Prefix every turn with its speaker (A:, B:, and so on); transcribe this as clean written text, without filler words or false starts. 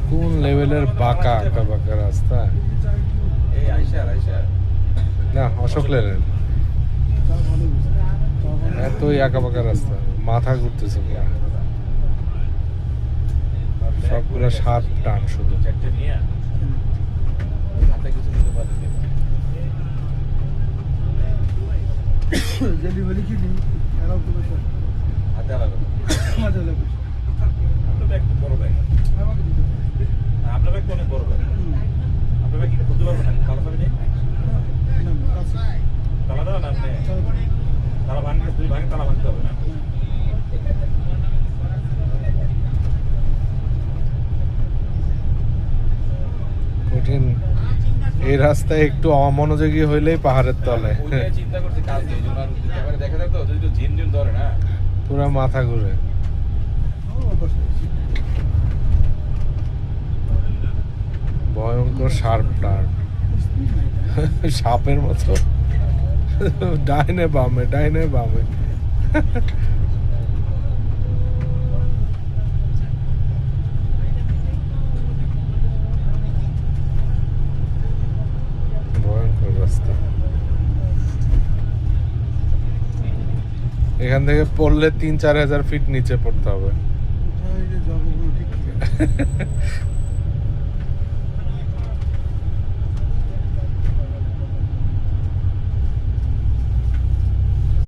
A: কোন লেভেলের বাঁকা আঁকা বাঁকা রাস্তা! না, অশোক লেনের এতই আঁকা বাঁকা রাস্তা, মাথা ঘুরতেছে পুরা। সবগুলো সাত টান শুধু।
B: আপনার ব্যাগ অনেক বড় ব্যাগ, আপনার ব্যাগ কি খুলতে পারবেন না? তালা চাবি নেই, তালা দেওয়া না আপনি, তালা ভাঙলে দুই ভাঙে তালা ভাঙতে হবে না।
A: কঠিন এই রাস্তায় একটু অমনোযোগী হইলেই পাহাড়ের তলে
B: চিন্তা করছি কাজ নেই, দেখা যায় তো যদি ঝিম ঝিম ধরে না
A: পুরা মাথা ঘুরে। ভয়ঙ্কর শার্প টার্ন, সাপের মতো ডাইনে বামে ডাইনে বামে। ভয়ঙ্কর রাস্তা। এখান থেকে পড়লে 3-4 হাজার ফিট নিচে পড়তে হবে।